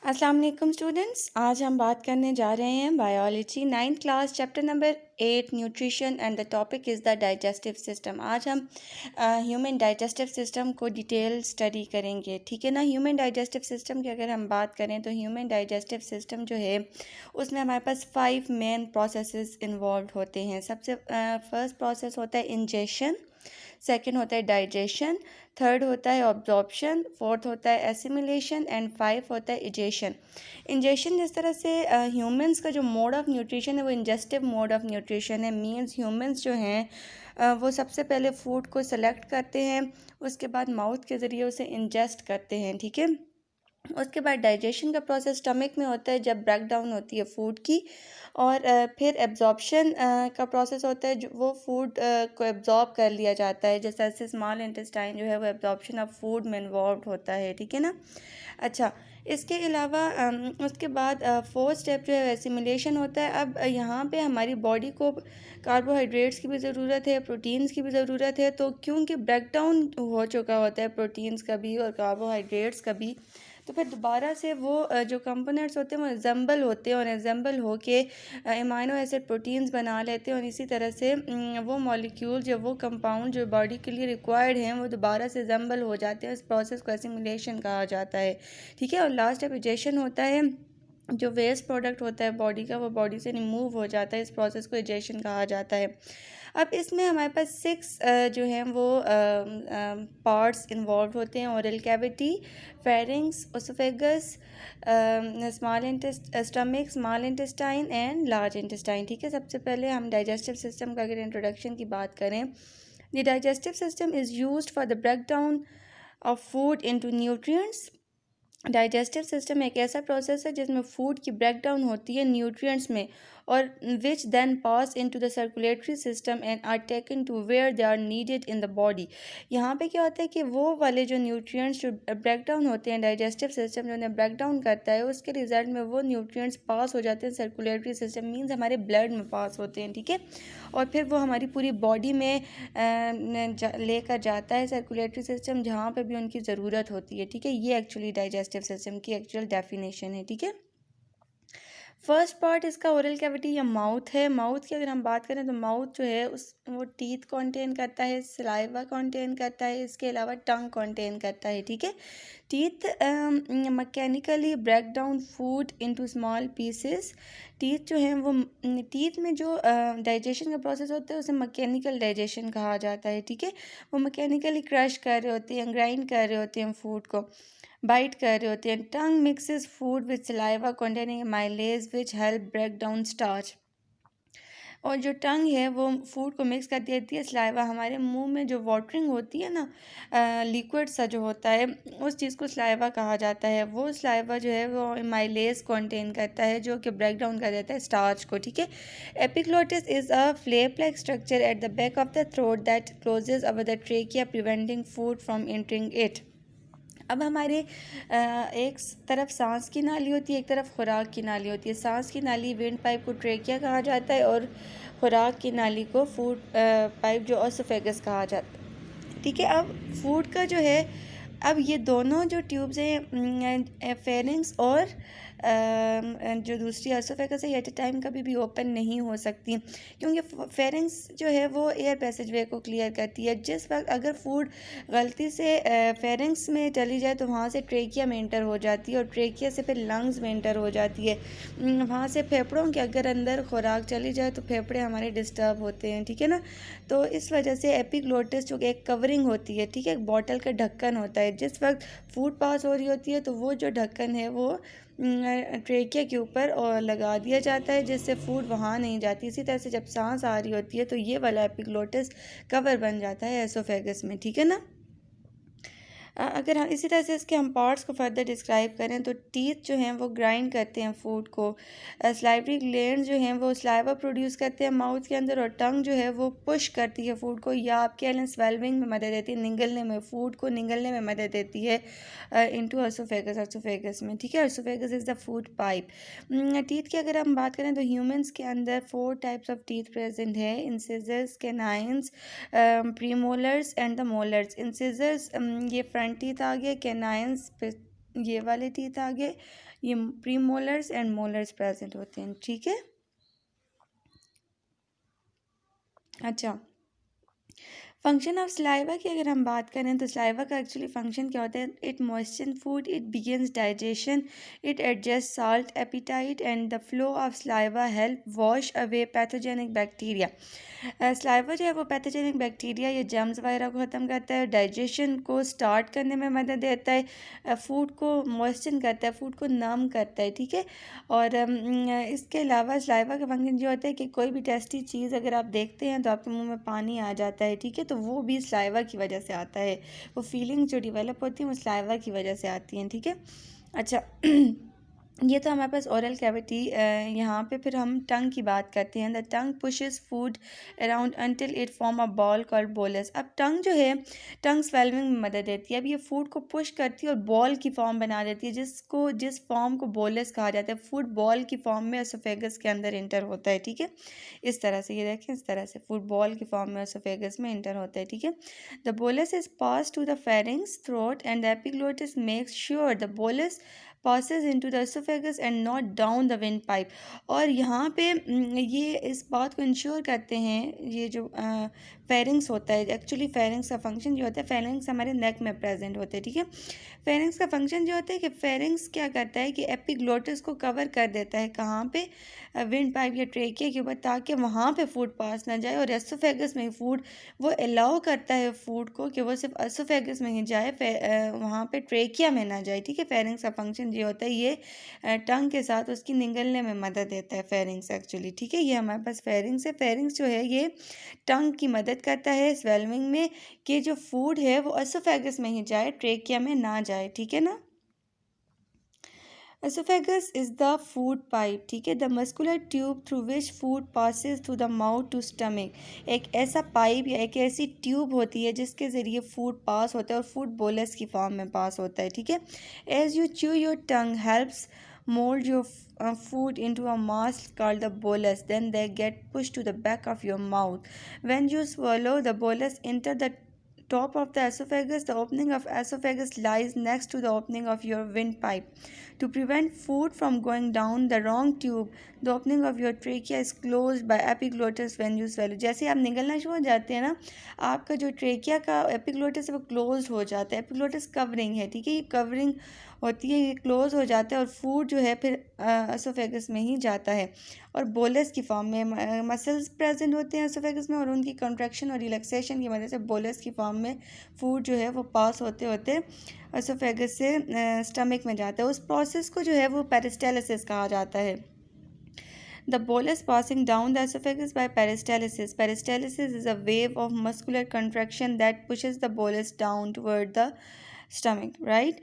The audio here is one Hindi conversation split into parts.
अस्सलाम वालेकुम स्टूडेंट्स। आज हम बात करने जा रहे हैं biology 9th class chapter number 8 nutrition and the topic is the digestive system. आज हम ह्यूमन डाइजेस्टिव सिस्टम को डिटेल स्टडी करेंगे, ठीक है ना। ह्यूमन डाइजेस्टिव सिस्टम की अगर हम बात करें तो ह्यूमन डाइजेस्टिव सिस्टम जो है उसमें हमारे पास 5 मेन प्रोसेसेस इन्वॉल्व होते हैं। सबसे फर्स्ट प्रोसेस होता है इंजेशन, सेकंड होता है डाइजेशन, थर्ड होता है ऑब्जॉर्प्शन, फोर्थ होता है एसिमिलेशन एंड फाइव होता है इजेशन। इंजेशन जिस तरह से ह्यूमंस का जो मोड ऑफ न्यूट्रिशन है वो इंजेस्टिव मोड ऑफ न्यूट्रिशन है। मींस ह्यूमंस जो हैं वो सबसे पहले फूड को सेलेक्ट करते हैं, उसके बाद माउथ के ज़रिए उसे इंजेस्ट करते हैं, ठीक है। उसके बाद डाइजेशन का प्रोसेस स्टमक में होता है जब ब्रेक डाउन होती है फूड की, और फिर एब्जॉर्प्शन का प्रोसेस होता है जो वो फूड को एब्जॉर्ब कर लिया जाता है। जैसे ऐसे स्मॉल इंटेस्टाइन जो है वो एब्जॉर्प्शन ऑफ फूड में इन्वॉल्व होता है, ठीक है ना। अच्छा, इसके अलावा उसके बाद फोर्थ स्टेप जो है एसिमिलेशन होता है। अब यहाँ पे हमारी बॉडी को कार्बोहाइड्रेट्स की भी ज़रूरत है, प्रोटीन्स की भी ज़रूरत है। तो क्योंकि ब्रेक डाउन हो चुका होता है प्रोटीन्स का भी और कार्बोहाइड्रेट्स का भी, तो फिर दोबारा से वो जो कंपोनेंट्स होते हैं वो एग्जाम्बल होते हैं और एग्जाम्बल होके अमाइनो एसिड प्रोटीन्स बना लेते हैं, और इसी तरह से वो मॉलिक्यूल जो वो कंपाउंड जो बॉडी के लिए रिक्वायर्ड हैं वो दोबारा से एग्जाम्बल हो जाते हैं। इस प्रोसेस को एसिमिलेशन कहा जाता है, ठीक है। और लास्ट एपिजेशन होता है, जो वेस्ट प्रोडक्ट होता है बॉडी का वो बॉडी से रिमूव हो जाता है। इस प्रोसेस को इजेशन कहा जाता है। अब इसमें हमारे पास 6 जो हैं वो पार्ट्स इन्वॉल्व होते हैं। Oral cavity, pharynx, oesophagus, stomach, small intestine and large intestine, ठीक है। सबसे पहले हम डाइजेस्टिव सिस्टम का अगर इंट्रोडक्शन की बात करें, the digestive system is used for the breakdown of food into nutrients. Digestive system एक ऐसा प्रोसेस है जिसमें फूड की ब्रेकडाउन होती है न्यूट्रिएंट्स में, और which then pass into the circulatory system and are taken to where they are needed in the body. यहाँ पे क्या होता है कि वो वाले जो न्यूट्रिएंट्स जो ब्रेकडाउन होते हैं, डाइजेस्टिव सिस्टम जो उन्हें ब्रेकडाउन करता है उसके रिजल्ट में वो न्यूट्रिएंट्स पास हो जाते हैं सर्कुलेटरी सिस्टम, मीन्स हमारे ब्लड में पास होते हैं, ठीक है। और फिर वो हमारी पूरी बॉडी में लेकर जाता है सर्कुलेटरी सिस्टम, जहाँ पे भी उनकी ज़रूरत होती है, ठीक है। ये एक्चुअली डाइजेस्टिव सिस्टम की एक्चुअल डेफिनेशन है, ठीक है। फर्स्ट पार्ट इसका ओरल कैविटी या माउथ है। माउथ की अगर हम बात करें तो माउथ जो है उस वो टीथ कंटेन करता है, सलाइवा कंटेन करता है, इसके अलावा टंग कंटेन करता है, ठीक है। Teeth mechanically break down food into small pieces. Teeth जो हैं वो टीथ में जो डाइजेशन का प्रोसेस होता है उसे मैकेनिकल डाइजेशन कहा जाता है, ठीक है। वो मैकेनिकली क्रश कर रहे होते हैं, ग्राइंड कर रहे होते हैं फूड को, बाइट कर रहे होते हैं। Tongue mixes food with saliva containing amylase which help break down starch. और जो टंग है वो फूड को मिक्स कर देती है सलाइवा। हमारे मुंह में जो वाटरिंग होती है ना, लिक्विड सा जो होता है, उस चीज़ को सलाइवा कहा जाता है। वो सलाइवा जो है वो माइलेज कंटेन करता है जो कि ब्रेक डाउन कर देता है स्टार्च को, ठीक है। Epiglottis is a flap like structure at the back of the throat that closes over the trachea preventing food from entering it. अब हमारे एक तरफ सांस की नाली होती है, एक तरफ खुराक की नाली होती है। सांस की नाली विंड पाइप को ट्रेकिया कहा जाता है, और खुराक की नाली को फूड पाइप जो ओसोफेगस कहा जाता है, ठीक है। अब फूड का जो है, अब ये दोनों जो ट्यूब्स हैं फेरिंग्स और जो दूसरी ओसोफेगस है, एट ए टाइम कभी भी ओपन नहीं हो सकती, क्योंकि फेरिंग्स जो है वो एयर पैसेजवे को क्लियर करती है। जिस वक्त अगर फूड गलती से फेरिंग्स में चली जाए तो वहाँ से ट्रेकिया में इंटर हो जाती है, और ट्रेकिया से फिर लंग्स में इंटर हो जाती है। वहाँ से फेफड़ों के अगर अंदर खुराक चली जाए तो फेफड़े हमारे डिस्टर्ब होते हैं, ठीक है ना। तो इस वजह से एपिग्लोटिस जो एक कवरिंग होती है, ठीक है, एक बॉटल का ढक्कन होता है। जिस वक्त फूड पास हो रही होती है तो वो जो ढक्कन है वो ट्रेकिया के ऊपर और लगा दिया जाता है, जिससे फूड वहाँ नहीं जाती। इसी तरह से जब सांस आ रही होती है तो ये वाला एपिग्लोटिस कवर बन जाता है एसोफेगस में, ठीक है ना। अगर हम इसी तरह से इसके हम पार्ट्स को फर्दर डिस्क्राइब करें तो टीथ जो हैं वो ग्राइंड करते हैं फूड को, स्लाइवरी ग्लैंड जो हैं वो स्लाइवा प्रोड्यूस करते हैं माउथ के अंदर, और टंग जो है वो पुश करती है फूड को, या आप कह लें स्वेलविंग में मदद देती है, निगलने में, फूड को निगलने में मदद देती है इनटू एसोफेगस में, ठीक है। Oesophagus is the food pipe. Teeth की अगर हम बात करें तो ह्यूमंस के अंदर 4 टाइप्स ऑफ टीथ प्रेजेंट है, incisors, canines, premolars and the molars. Incisors ये फ्रंट टीथ आ गया, कैनाइंस ये वाले टीथ आगे, ये pre molars and molars present होते हैं, ठीक है। अच्छा, फंक्शन ऑफ सलाइवा की अगर हम बात करें तो सलाइवा का एक्चुअली फंक्शन क्या होता है, it moistens food, it begins digestion, it adjust salt appetite and the flow of saliva help wash away pathogenic bacteria. Saliva जो है वो पैथोजेनिक बैक्टीरिया या जर्म्स वगैरह को ख़त्म करता है, डाइजेशन को स्टार्ट करने में मदद देता है, फूड को मॉइस्चन करता है, फूड को नम करता है, ठीक है। और इसके अलावा सलाइवा का फंक्शन जो होता है कि कोई भी टेस्टी चीज़ अगर आप देखते हैं तो आपके मुंह में पानी आ जाता है, ठीक है, तो वो भी सलाइवा की वजह से आता है। वो फीलिंग जो डेवलप होती हैं वो सलाइवा की वजह से आती हैं, ठीक है। अच्छा ये तो हमारे पास ओरल कैविटी। यहाँ पे फिर हम टंग की बात करते हैं। The tongue pushes food around until it form a ball called bolus. अब टंग जो है, टंग स्वेलमिंग में मदद देती है। अब ये फूड को पुश करती है और बॉल की फॉर्म बना देती है, जिस फॉर्म को बोलस कहा जाता है। फूड बॉल की फॉर्म में एसोफेगस के अंदर इंटर होता है, ठीक है। इस तरह से ये देखें, इस तरह से फूड बॉल की फॉर्म में एसोफेगस में इंटर होता है, ठीक है। The bolus is pass to the pharynx throat and the epiglottis makes sure the bolus passes into the esophagus and not down the windpipe। और यहाँ पे ये इस बात को इंश्योर करते हैं, ये जो फेरिंग्स होता है, एक्चुअली फेरिंग्स का फंक्शन जो होता है, फेरिंग्स हमारे नेक में प्रेजेंट होते हैं, ठीक है। फेरिंग्स का फंक्शन जो होता है कि फेरिंग्स क्या करता है कि एपिग्लोटिस को कवर कर देता है, कहाँ पे, विंड पाइप या ट्रेकिया के ऊपर, ताकि वहाँ पे फूड पास ना जाए। और एसोफेगस में फूड वो अलाउ करता है फूड को कि वो सिर्फ एसोफेगस में ही जाए, वहाँ पे ट्रेकिया में ना जाए, ठीक है। फेरिंग्स का फंक्शन ये होता है, ये टंग के साथ उसकी निगलने में मदद देता है फेरिंग्स एक्चुअली, ठीक है। ये हमारे पास फेरिंग्स है। फेरिंग्स जो है ये टंग की मदद करता है स्वेलमिंग में, कि जो फूड है वो एसोफेगस में ही जाए, ट्रेकिया में ना जाए, ठीक है ना। Oesophagus is the food pipe, ठीक है, the muscular tube through which food passes through the mouth to stomach. एक ऐसा पाइप या एक ऐसी ट्यूब होती है जिसके ज़रिए फूड पास होता है और फूड बोलस की फॉर्म में पास होता है, ठीक है। As you chew your tongue helps mold your food into a mass called the bolus, then they get pushed to the back of your mouth. When you swallow, the bolus enter the top of the esophagus. The opening of esophagus lies next to the opening of your windpipe. To prevent food from going down the wrong tube, the opening of your trachea is closed by epiglottis when you swallow. जैसे आप निगलना शुरू हो जाते हैं ना, आपका जो ट्रेकिया का एपिग्लोटिस है वो क्लोज हो जाता है। एपिग्लोटिस कवरिंग है, ठीक है, ये कवरिंग होती है, ये क्लोज हो जाता है और फूड जो है फिर एसोफेगस में ही जाता है। और बोलस की फॉर्म में मसल्स प्रेजेंट होते हैं एसोफेगस में, और उनकी कंट्रैक्शन और रिलैक्सेशन की वजह से बोलस की फॉर्म में फूड जो है वो पास होते होते एसोफेगस से स्टमक में जाता है। उस प्रोसेस को जो है वो पेरिस्टालिसिस कहा जाता है। The bolus passing down the esophagus by peristalsis. Peristalsis is a wave of muscular contraction that pushes the bolus down toward the stomach, right?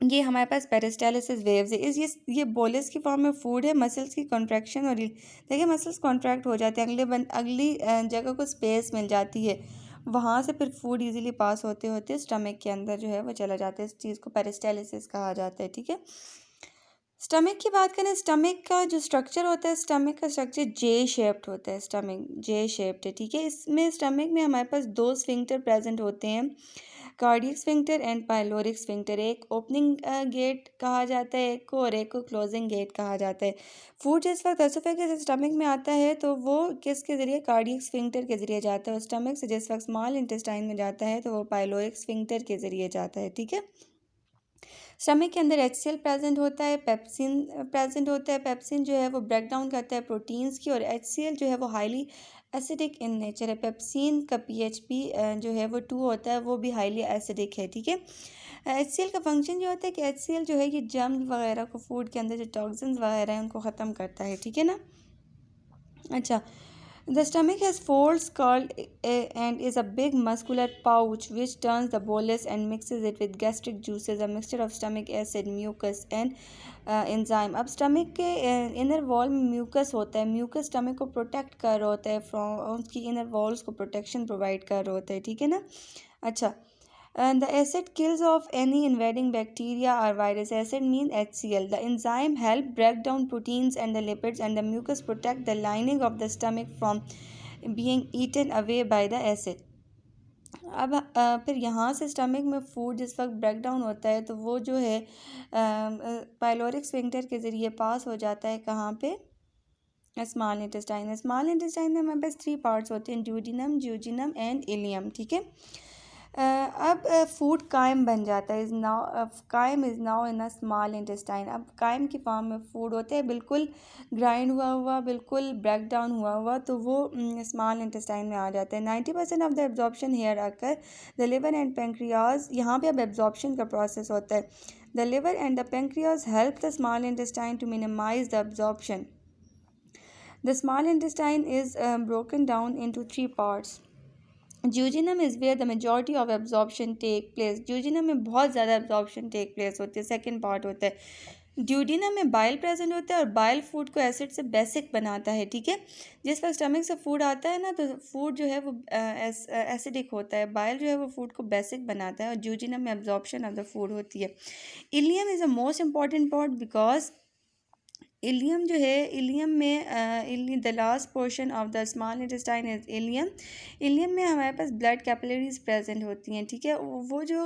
ये हमारे पास पेरिस्टालिसिस वेव्स है। ये बोलस की फॉर्म में फूड है, मसल्स की कॉन्ट्रैक्शन, और देखिए मसल्स कॉन्ट्रैक्ट हो जाते हैं, अगली जगह को स्पेस मिल जाती है, वहाँ से फिर फूड इजीली पास होते होते स्टमक के अंदर जो है वो चला जाता है। इस चीज़ को पेरिस्टालिसिस कहा जाता है, ठीक है। स्टमक की बात करें, स्टमक का जो स्ट्रक्चर होता है, स्टमक का स्ट्रक्चर जे शेप्ड होता है। स्टमक जे शेप्ड है, ठीक है। इसमें स्टमक में हमारे पास दो स्फिंक्टर प्रेजेंट होते हैं, cardiac sphincter and pyloric sphincter. एक ओपनिंग गेट कहा जाता है एक को, और एक को क्लोजिंग गेट कहा जाता है। फूड जिस वक्त एसोफेगस स्टमक में आता है तो वो किसके ज़रिए, कार्डियक स्फिंक्टर के ज़रिए जाता है, और स्टमक से जिस वक्त स्मॉल इंटेस्टाइन में जाता है तो वो पाइलोरिक स्फिंक्टर के ज़रिए जाता है, ठीक है। स्टमक के अंदर HCl प्रेजेंट होता है, पेप्सिन प्रेजेंट होता है। पेप्सिन जो है वो ब्रेक डाउन करता है प्रोटीन्स की, और HCl जो है वो हाईली एसिडिक इन नेचर है। पेप्सिन का pHP जो है वो 2 होता है, वो भी हाईली एसिडिक है, ठीक है। HCl का फंक्शन जो होता है कि HCl जो है ये जर्म वगैरह को, फूड के अंदर जो टॉक्सिन्स वगैरह हैं उनको ख़त्म करता है, ठीक है ना। अच्छा, the stomach has folds called and is a big muscular pouch which turns the bolus and mixes it with gastric juices, a mixture of stomach acid, mucus and enzyme। अब स्टमक के इनर वॉल में म्यूकस होता है। म्यूकस स्टमक को प्रोटेक्ट कर रहा होता है, फ्रॉम उसकी इनर वॉल्स को प्रोटेक्शन प्रोवाइड कर रहा होता है, ठीक है ना। अच्छा, the acid kills off any invading bacteria or virus. Acid means HCl. The enzyme help break down proteins and the lipids, and the mucus protect the lining of the stomach from being eaten away by the acid. अब फिर यहाँ से स्टमक में फूड जिस वक्त ब्रेक डाउन होता है तो वो जो है पाइलोरिक स्फिंक्टर के ज़रिए पास हो जाता है कहाँ पे, स्मॉल इंटेस्टाइन। स्मॉल इंटेस्टाइन में हमारे पास 3 पार्ट्स होते हैं, ड्यूडिनम, ज्यूजिनम एंड इलियम, ठीक है। अब फूड कायम बन जाता है, इज़ नाउ कायम is now in a small intestine. अब कायम की फॉर्म में फूड होते हैं, बिल्कुल ग्राइंड हुआ हुआ, बिल्कुल ब्रेक डाउन हुआ हुआ, तो वो स्मॉल इंटेस्टाइन में आ जाता है। 90% ऑफ द एब्जॉर्प्शन हेयर आकर द लिवर एंड पेंक्रियाज, यहाँ पे अब एब्जॉर्प्शन का प्रोसेस होता है। The liver and the pancreas help the small intestine to minimize the absorption. The small intestine is broken down into 3 parts. Duodenum is where the majority of absorption take place. Duodenum में बहुत ज़्यादा absorption take place होती है, सेकेंड पार्ट होता है। ड्यूडिनम में बाइल प्रेजेंट होता है और बाइल फूड को एसिड से बेसिक बनाता है, ठीक है। जिस वक्त स्टमक से फूड आता है ना तो फूड जो है वो एसिडिक होता है, बाइल जो है वो फूड को बेसिक बनाता है और ड्यूडिनम में एब्जॉर्प्शन ऑफ द फूड होती है। Ileum is the most important part because ileum जो है, इलियम में the last portion of the small intestine is ileum. Ileum में हमारे पास ब्लड कैपिलरीज प्रेजेंट होती हैं, ठीक है। वो जो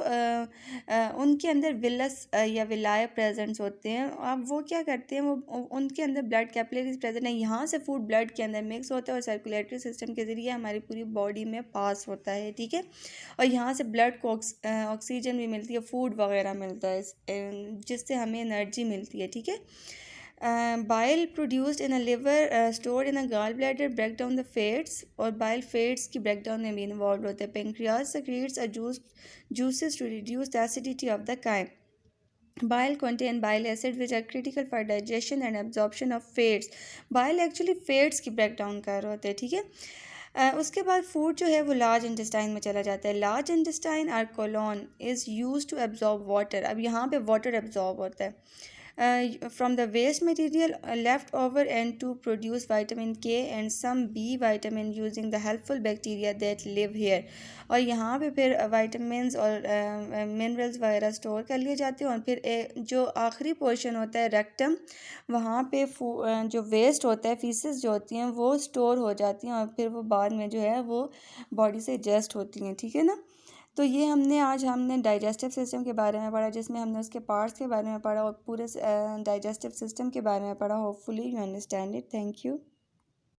उनके अंदर विलस या विलाय प्रेजेंट्स होते हैं। अब वो क्या करते हैं, वो उनके अंदर ब्लड कैपिलरीज प्रेजेंट है, यहाँ से फूड ब्लड के अंदर मिक्स होता है और सर्कुलेटरी सिस्टम के ज़रिए हमारी पूरी बॉडी में पास होता है, ठीक है। और यहाँ से ब्लड को ऑक्सीजन भी मिलती है, फूड वगैरह मिलता है, जिससे हमें एनर्जी मिलती है, ठीक है। Bile produced in a liver stored in a gall bladder break down the fats, और बाइल फैट्स की ब्रेक डाउन में भी इन्वॉल्व होते हैं। Pancreas secretes a juices to reduce the acidity of the chyme. Bile contain bile acid which are critical for digestion and absorption of fats. Bile actually fats की ब्रेक डाउन कर रहे होते हैं, ठीक है। उसके बाद फूड जो है वो लार्ज इंटेस्टाइन में चला जाता है। Large intestine or colon is use to absorb water. अब यहाँ पे वाटर एब्जॉर्ब होता है from the waste material left over and to produce vitamin K and some B vitamin using the helpful bacteria that live here. और यहाँ पे फिर vitamins और minerals वगैरह स्टोर कर लिए जाते हैं और फिर जो आखिरी पोर्शन होता है रेक्टम, वहाँ पे जो वेस्ट होता है, फीसेस जो होती हैं वो स्टोर हो जाती हैं और फिर वो बाद में जो है वो बॉडी से एडजस्ट होती हैं, ठीक है ना। तो ये हमने डाइजेस्टिव सिस्टम के बारे में पढ़ा, जिसमें हमने उसके पार्ट्स के बारे में पढ़ा और पूरे डाइजेस्टिव सिस्टम के बारे में पढ़ा। Hopefully you understand it. Thank you.